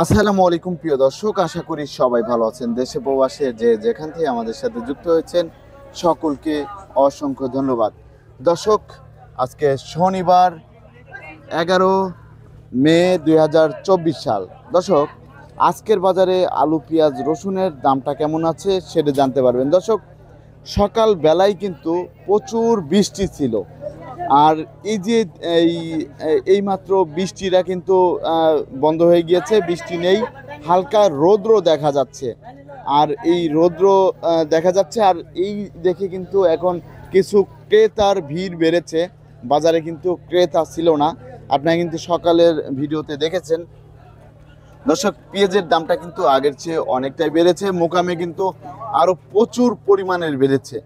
আসসালামু আলাইকুম প্রিয় দর্শক, আশা করি সবাই ভালো আছেন। দেশে প্রবাসে যে যেখান থেকে আমাদের সাথে যুক্ত হয়েছেন সকলকে অসংখ্য ধন্যবাদ। দর্শক, আজকে শনিবার 11 মে 2024 সাল। দর্শক, আজকের বাজারে আলু, পেঁয়াজ, রসুনের দামটা কেমন আছে সেটা জানতে পারবেন। দর্শক, সকাল বেলায় কিন্তু প্রচুর বৃষ্টি ছিল, আর এই যে এইমাত্র বৃষ্টিটা কিন্তু বন্ধ হয়ে গিয়েছে, বৃষ্টি নেই, হালকা রৌদ্র দেখা যাচ্ছে। আর এই রৌদ্র দেখা যাচ্ছে, আর এই দেখে কিন্তু এখন কিছু ক্রেতার ভিড় বেড়েছে। বাজারে কিন্তু ক্রেতা ছিল না, আপনারা কিন্তু সকালের ভিডিওতে দেখেছেন। দর্শক, পেঁয়াজের দামটা কিন্তু আগের চেয়ে অনেকটাই বেড়েছে, মোকামে কিন্তু আরও প্রচুর পরিমাণের বেড়েছে,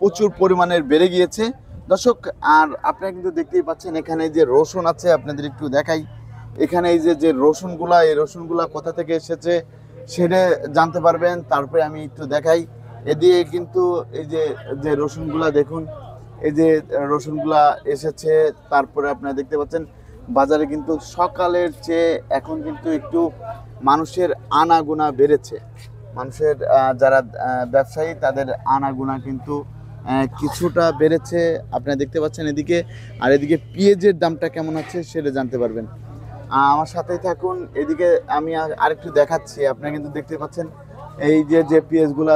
প্রচুর পরিমাণের বেড়ে গিয়েছে। দর্শক, আর আপনারা কিন্তু দেখতেই পাচ্ছেন এখানে যে রসুন আছে, আপনাদের একটু দেখাই। এখানে এই যে রসুনগুলা, এই রসুনগুলা কোথা থেকে এসেছে সেটা জানতে পারবেন। তারপরে আমি একটু দেখাই, এদিকে কিন্তু এই যে রসুনগুলা দেখুন, এই যে রসুনগুলা এসেছে। তারপরে আপনারা দেখতে পাচ্ছেন বাজারে কিন্তু সকালের চেয়ে এখন কিন্তু একটু মানুষের আনাগোনা বেড়েছে। মানুষের যারা ব্যবসায়ী তাদের আনাগোনা কিন্তু কিছুটা বেড়েছে, আপনারা দেখতে পাচ্ছেন এদিকে। আর এদিকে পেঁয়াজের দামটা কেমন আছে সেটা জানতে পারবেন। আমার সাথেই থাকুন। এদিকে আমি আরেকটু দেখাচ্ছি, আপনারা কিন্তু দেখতে পাচ্ছেন এই যে পেঁয়াজগুলা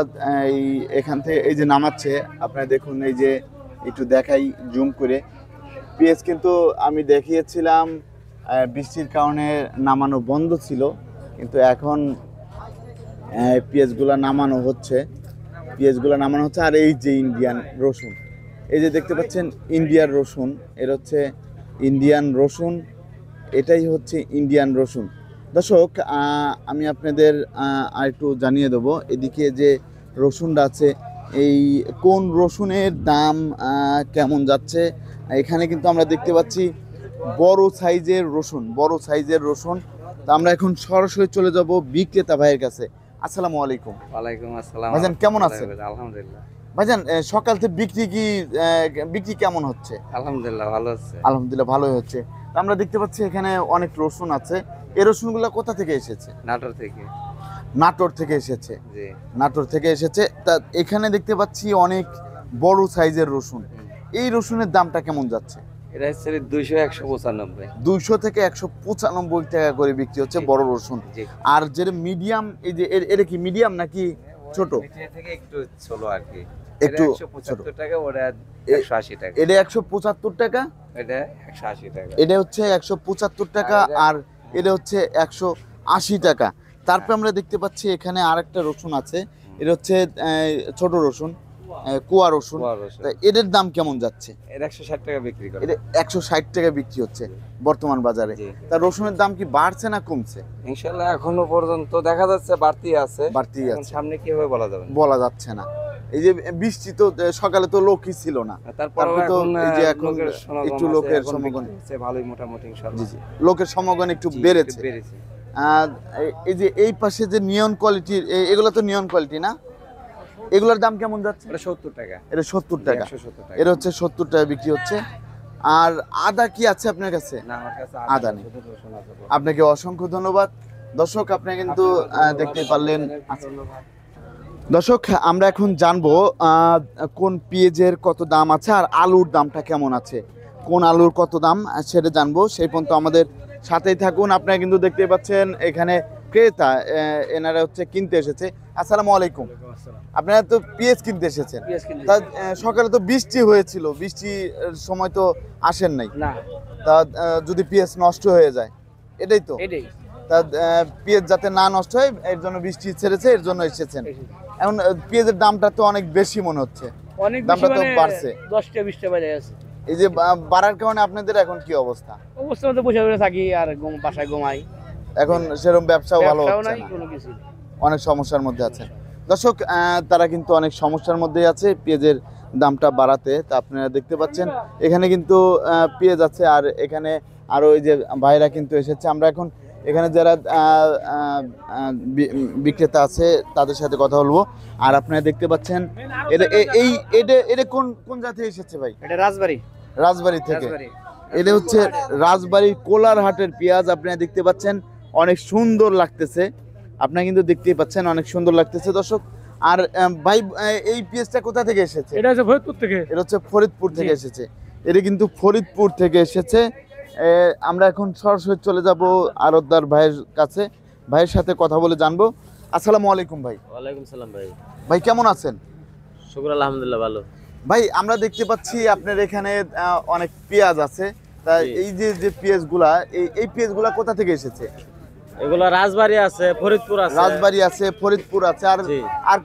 এই এখান থেকে এই যে নামাচ্ছে, আপনারা দেখুন। এই যে একটু দেখাই জুম করে, পেঁয়াজ কিন্তু আমি দেখিয়েছিলাম বৃষ্টির কারণে নামানো বন্ধ ছিল, কিন্তু এখন পেঁয়াজগুলো নামানো হচ্ছে, আর এই যে ইন্ডিয়ান রসুন, এই যে দেখতে পাচ্ছেন ইন্ডিয়ান রসুন, এর হচ্ছে ইন্ডিয়ান রসুন, এটাই হচ্ছে ইন্ডিয়ান রসুন। দর্শক, আমি আপনাদের আরেকটু জানিয়ে দেবো, এদিকে যে রসুনটা আছে, এই কোন রসুনের দাম কেমন যাচ্ছে। এখানে কিন্তু আমরা দেখতে পাচ্ছি বড় সাইজের রসুন। তো আমরা এখন সরাসরি চলে যাব বিক্রেতা ভাইয়ের কাছে। আসসালামু আলাইকুম। ওয়ালাইকুম আসসালাম। ভাইজান কেমন আছেন? আলহামদুলিল্লাহ। ভাইজান, সকাল থেকে বিক্রি কেমন হচ্ছে? আলহামদুলিল্লাহ ভালো হচ্ছে। আলহামদুলিল্লাহ ভালোই হচ্ছে। আমরা দেখতে পাচ্ছি এখানে অনেক রসুন আছে। এই রসুনগুলো কোথা থেকে এসেছে? নাটোর থেকে এসেছে। জি। নাটোর থেকে এসেছে। তা এখানে দেখতে পাচ্ছি অনেক বড় সাইজের রসুন। এই রসুনের দামটা কেমন যাচ্ছে? এটা হচ্ছে 200 195। 200 থেকে 195 টাকা করে বিক্রি হচ্ছে বড় রসুন। আর যেটা মিডিয়াম, এই যে এটা কি মিডিয়াম নাকি ছোট? এটা থেকে একটু ছোট আর কি। একটু 175 টাকা, ওটা 180 টাকা। এটা 175 টাকা, এটা 180 টাকা। এটা হচ্ছে 175 টাকা, আর এটা হচ্ছে 180 টাকা। তারপর আমরা দেখতে পাচ্ছি এখানে আরেকটা রসুন আছে, এটা হচ্ছে ছোট রসুন, কুয়া রসুন। এদের দাম কেমন যাচ্ছে? এটা 160 টাকা বিক্রি করে। এটা 160 টাকা বিক্রি হচ্ছে বর্তমান বাজারে। তা রসুনের দাম কি বাড়ছে না কমছে? ইনশাআল্লাহ এখনো পর্যন্ত দেখা যাচ্ছে বাড়তি আছে। সামনে কি হবে বলা যাচ্ছে না। এই যে বৃষ্টি তো সকালে তো লোকই ছিল না, তারপরে তো এই যে এখন একটু লোকের সমাগম ভালোই, মোটামুটি ইনশাআল্লাহ লোকের সমাগম একটু বেড়েছে। আর এই যে এই পাশে যে নিয়ন কোয়ালিটির, এগুলো তো নিয়ন কোয়ালিটি না, এগুলোর দাম কেমন যাচ্ছে? এটা 70 টাকা। এটা 70 টাকা। এটা হচ্ছে 70 টাকা বিক্রি হচ্ছে। আর আদা কি আছে আপনার কাছে? না, আমার কাছে আদা নেই। আপনাকে অসংখ্য ধন্যবাদ। দর্শক, আপনি কিন্তু দেখতে পারলেন। দর্শক, আমরা এখন জানবো কোন পেঁয়াজের কত দাম আছে আর আলুর দামটা কেমন আছে, কোন আলুর কত দাম সেটা জানবো। সেই পর্যন্ত আমাদের সাথেই থাকুন। আপনারা কিন্তু দেখতে পাচ্ছেন এখানে ক্রেতা, এনারা হচ্ছে কিনতে এসেছে। আসসালামু আলাইকুম। আপনারা তো পেঁয়াজ কিনতে এসেছেন, তা সকালে তো বৃষ্টি হয়েছিল, বৃষ্টির সময় তো আসেন নাই, তা যদি পেঁয়াজ নষ্ট হয়ে যায়, এটাই তো। তা পেঁয়াজ যাতে না নষ্ট হয় এর জন্য বৃষ্টি ছেড়েছে, এর জন্য এসেছেন। এখন পেঁয়াজের দামটা তো অনেক বেশি মনে হচ্ছে, দামটা তো বাড়ছে, 10টা 20টা বেড়ে গেছে। এই যে বাড়ার কারণে আপনাদের এখন কি অবস্থা? মধ্যে বসে বসে থাকি আর বাসায় ঘুমাই। এখন সেরকম ব্যবসাও ভালো হচ্ছে না, অনেক সমস্যার মধ্যে আছে। দর্শক, তারা কিন্তু অনেক সমস্যার মধ্যে আছে পেঁয়াজের দামটা বাড়াতে। তা আপনারা দেখতে পাচ্ছেন এখানে কিন্তু পেঁয়াজ আছে, আর এখানে আরো এই যে ভাইরা কিন্তু এসেছে। আমরা এখন এখানে যারা বিক্রেতা আছে তাদের সাথে কথা বলবো। আর আপনারা দেখতে পাচ্ছেন এটা কোন জাতি এসেছে ভাই? এটা রাজবাড়ি থেকে। এটা হচ্ছে রাজবাড়ির কোলার হাটের পেঁয়াজ। আপনারা দেখতে পাচ্ছেন অনেক সুন্দর লাগতেছে। আপনারা কিন্তু দেখতেই পাচ্ছেন অনেক সুন্দর লাগতেছে দর্শক। আর ভাই এই পেঁয়াজটা কোথা থেকে এসেছে? এটা হচ্ছে ফরিদপুর থেকে। এটা হচ্ছে ফরিদপুর থেকে এসেছে। এটা কিন্তু ফরিদপুর থেকে এসেছে। আমরা এখন সরাসরি চলে যাব আড়তদার ভাইয়ের কাছে, ভাইয়ের সাথে কথা বলে জানবো। আসসালামু আলাইকুম ভাই। ওয়ালাইকুম সালাম ভাই। ভাই কেমন আছেন? শুকর আলহামদুলিল্লাহ ভালো। ভাই আমরা দেখতে পাচ্ছি আপনার এখানে অনেক পেঁয়াজ আছে, তা এই যে পেঁয়াজগুলা এই পেঁয়াজগুলা কোথা থেকে এসেছে? এগুলো রাজবাড়ী আছে, ফরিদপুর আছে। রাজবাড়ী আছে, ফরিদপুর আছে, আর আর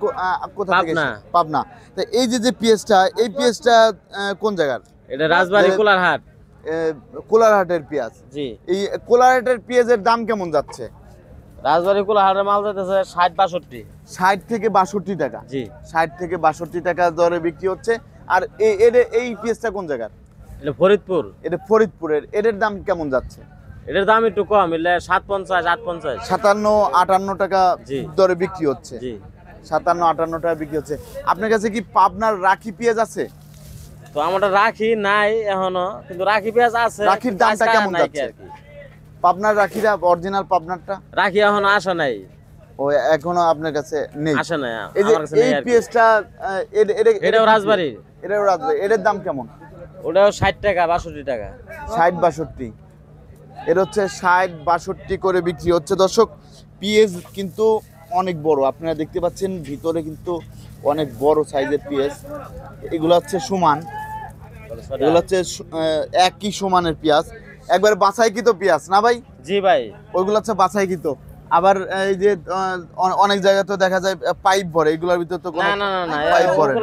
কোথা থেকে এসেছে? পাবনা। তা এই যে পেঁয়াজটা, এই পেঁয়াজটা কোন জায়গার? এটা রাজবাড়ী কোলারহাট। কোলারহাটের পেঁয়াজ। জি। এই কোলারহাটের পেঁয়াজের দাম কেমন যাচ্ছে? রাজবাড়ী কোলারহাটের মাল যাইতেছে 60-62। 60 থেকে 62 টাকা। জি। 60 থেকে 62 টাকা দরে বিক্রি হচ্ছে। আর এই পেঁয়াজটা কোন জায়গার? এটা ফরিদপুর। এটা ফরিদপুরের। এর দাম কেমন যাচ্ছে? এটার দাম একটু কম, এলে 57-58। 57-58 টাকা দরে বিক্রি হচ্ছে। জি। 57-58 টাকা বিক্রি হচ্ছে। আপনার কাছে কি পাবনার রাখি পেঁয়াজ আছে? তো আমরা রাখি নাই এখনো, কিন্তু রাখি পেঁয়াজ আছে। রাখির দামটা কেমন যাচ্ছে? পাবনার রাখিরা অরিজিনাল পাবনারটা রাখি এখনো আসা নাই। ও এখনো আপনার কাছে নেই? আসে না এই যে এই পেঁয়াজটা এটাও রাজবাড়ী। এটাও রাজবাড়ী। এর দাম কেমন? ওটাও 60 টাকা 62 টাকা। 60-62। এর হচ্ছে 60-62 করে বিক্রি হচ্ছে দর্শক। পেঁয়াজ কিন্তু অনেক বড়, আপনারা দেখতে পাচ্ছেন ভিতরে কিন্তু অনেক বড় সাইজের পেঁয়াজ। এগুলো হচ্ছে সমান, এগুলো হচ্ছে একই সমানের পেঁয়াজ, একবার বাছাইকৃত পেঁয়াজ না ভাই? জি ভাই। ওইগুলো হচ্ছে বাছাইকৃত। আবার এই যে অনেক জায়গায় তো দেখা যায় পাইপ ভরে, এগুলোর ভিতর তো কোনো পাইপ ভরে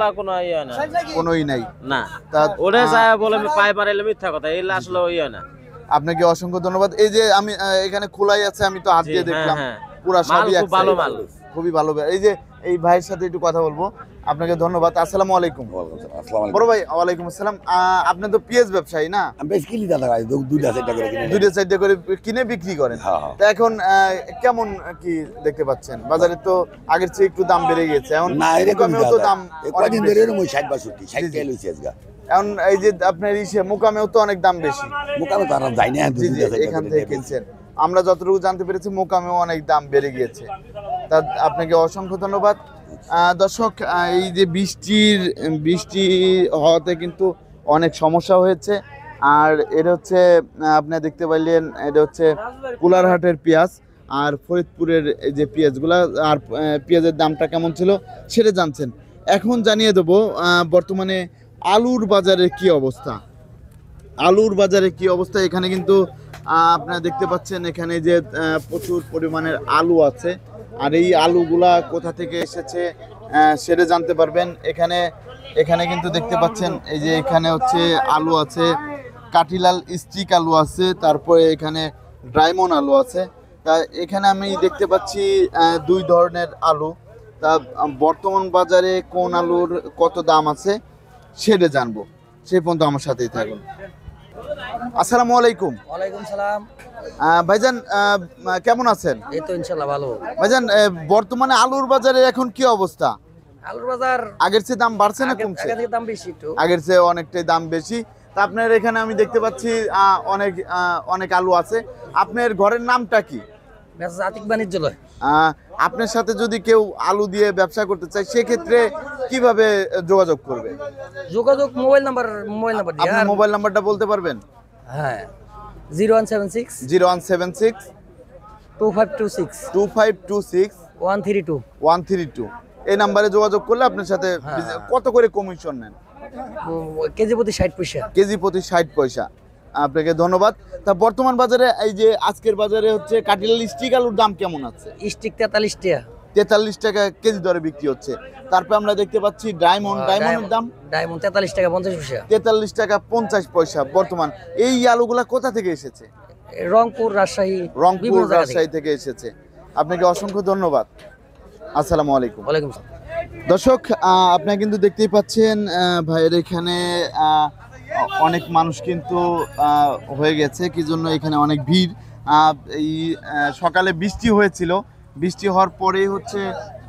কোনোই নাই না। তা ওরে যায় বলে পাইপ মারাইলে মিথ্যা কথা, এগুলো আসলে ওই হয় না। আপনাকে অসংখ্য ধন্যবাদ। এই যে আমি এখানে খোলাই আছে, আমি তো হাত দিয়ে দেখলাম পুরা সবই এক ভালো মাল, খুবই ভালো। এই যে এই ভাইয়ের সাথে একটু কথা বলবো। আপনাকে ধন্যবাদ। আসসালামু আলাইকুম। বড় ভাই ওয়ালাইকুম আসসালাম। আপনি তো পেঁয়াজ ব্যবসায়ী না? দুইটা চারটা করে কিনে বিক্রি করেন। তা এখন কেমন কি দেখতে পাচ্ছেন? বাজারে তো আগের চেয়ে একটু দাম বেড়ে গেছে, এখন মোকামেও তো দাম এখন এই যে আপনার মোকামেও তো অনেক দাম বেশি। এখান থেকে কিনছেন, আমরা যতটুকু জানতে পেরেছি মোকামেও অনেক দাম বেড়ে গিয়েছে। তা আপনাকে অসংখ্য ধন্যবাদ। দর্শক এই যে বৃষ্টি হওয়াতে কিন্তু অনেক সমস্যা হয়েছে। আর এটা হচ্ছে আপনারা দেখতে পাইলেন, এটা হচ্ছে কোলারহাটের পেঁয়াজ আর ফরিদপুরের এই যে পেঁয়াজগুলা। আর পেঁয়াজের দামটা কেমন ছিল সেটা জানছেন। এখন জানিয়ে দেবো বর্তমানে আলুর বাজারের কি অবস্থা। আলুর বাজারে কি অবস্থা এখানে কিন্তু আপনারা দেখতে পাচ্ছেন, এখানে যে প্রচুর পরিমাণের আলু আছে। আর এই আলুগুলা কোথা থেকে এসেছে সেটা জানতে পারবেন। এখানে কিন্তু দেখতে পাচ্ছেন, এই যে এখানে হচ্ছে আলু আছে, কাঠিলাল স্টিক আলু আছে, তারপরে এখানে ডায়মন্ড আলু আছে। তা এখানে আমি দেখতে পাচ্ছি দুই ধরনের আলু। তা বর্তমান বাজারে কোন আলুর কত দাম আছে সেটা জানবো, সেই পর্যন্ত আমার সাথেই থাকুন। আসসালামু আলাইকুম। ওয়ালাইকুম সালাম। ভাইজান কেমন আছেন? এই তো ইনশাআল্লাহ ভালো। ভাইজান বর্তমানে আলুর বাজারে এখন কি অবস্থা? আলুর বাজার আগের চেয়ে দাম বাড়ছে না কমছে? আগের থেকে দাম বেশি, একটু আগের চেয়ে অনেকটাই দাম বেশি। তা আপনার এখানে আমি দেখতে পাচ্ছি অনেক আলু আছে। আপনার ঘরের নামটা কি? আতিক বাণিজ্যালয়। আপনার সাথে যদি কেউ আলু দিয়ে ব্যবসা করতে চায় সেক্ষেত্রে কিভাবে যোগাযোগ করবে? যোগাযোগ মোবাইল নাম্বার দিয়ে। আপনি মোবাইল নাম্বারটা বলতে পারবেন? হ্যাঁ, 0176 0176 2526 2526 132 132। এই নাম্বারে যোগাযোগ করলে আপনার সাথে কত করে কমিশন নেন? কেজি প্রতি 60 পয়সা। কেজি প্রতি 60 পয়সা। আপনাকে ধন্যবাদ। তা বর্তমান বাজারে এই যে আজকের বাজারে হচ্ছে কাঠিলাল স্টিক আলুর দাম কেমন আছে? স্টিক 43 টাকা। 43 টাকা কেজি দরে বিক্রি হচ্ছে। তারপর আমরা দেখতে পাচ্ছি ডায়মন্ডের দাম 43 টাকা 50 পয়সা। 43 টাকা 50 পয়সা বর্তমান। এই আলুগুলা কোথা থেকে এসেছে? রংপুর, রাজশাহী থেকে এসেছে। আপনাকে অসংখ্য ধন্যবাদ। আসসালামু আলাইকুম। ওয়ালাইকুম আসসালাম। দর্শক আপনারা কিন্তু দেখতেই পাচ্ছেন ভাইয়ের এখানে অনেক মানুষ কিন্তু হয়ে গেছে, কি জন্য এখানে অনেক ভিড়। এই সকালে বৃষ্টি হয়েছিল, বৃষ্টি হওয়ার পরেই হচ্ছে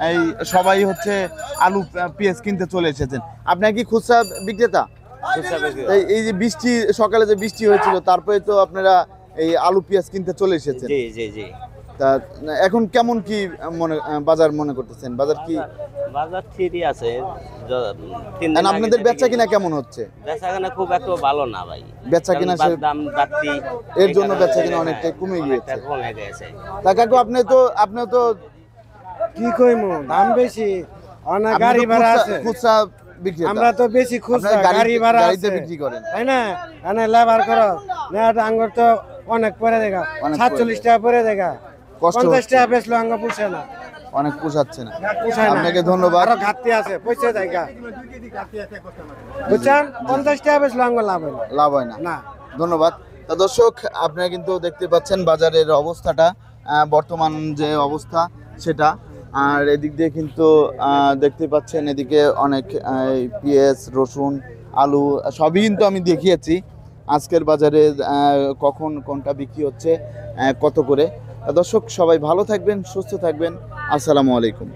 এই সবাই হচ্ছে আলু পেঁয়াজ কিনতে চলে এসেছেন। আপনার কি খুচরা বিক্রেতা? এই যে সকালে যে বৃষ্টি হয়েছিল তারপরে তো আপনারা এই আলু পেঁয়াজ কিনতে চলে এসেছেন। জি জি জি। তা এখন কেমন কি বাজার মনে করতেছেন? বাজার কি বাজার ঠিকই আছে। আপনাদের বেচা কিনা কেমন হচ্ছে? বেচা কিনা খুব একটা ভালো না ভাই। বেচা কিনা দাম বাড়তি, এর জন্য বেচা কিনা অনেকটাই কমে গিয়েছে। কমে গেছে। তা কাকু আপনি তো কি কইমু দাম বেশি, অনেক গাড়ি ভাড়া আছে। খুচরা বিক্রি, আমরা তো বেশি খুচরা, গাড়ি ভাড়া গাড়িতে আছে বিক্রি করেন, তাই না? এনে লেবার করো না, আঙ্গুর তো অনেক পরে দেখা, 47 টাকা পরে দেখা, কষ্ট 50 টাকা বেচলো আঙ্গুর পুষে না, অনেক পোষাচ্ছে না। পুষায় না। আপনাকে ধন্যবাদ। আরো ঘাটতি আছে, পয়সা জায়গা বুঝছেন, 50 টাকা বেচলো আঙ্গুর লাভ হয় না। লাভ হয় না। না ধন্যবাদ। তা দর্শক আপনারা কিন্তু দেখতে পাচ্ছেন বাজারের অবস্থাটা, বর্তমান যে অবস্থা সেটা। আর এদিক দিয়ে কিন্তু দেখতে পাচ্ছেন এদিকে অনেক পেঁয়াজ, রসুন, আলু সবই কিন্তু আমি দেখিয়েছি আজকের বাজারে কখন কোনটা বিক্রি হচ্ছে, কত করে। দর্শক সবাই ভালো থাকবেন, সুস্থ থাকবেন। আসসালামু আলাইকুম।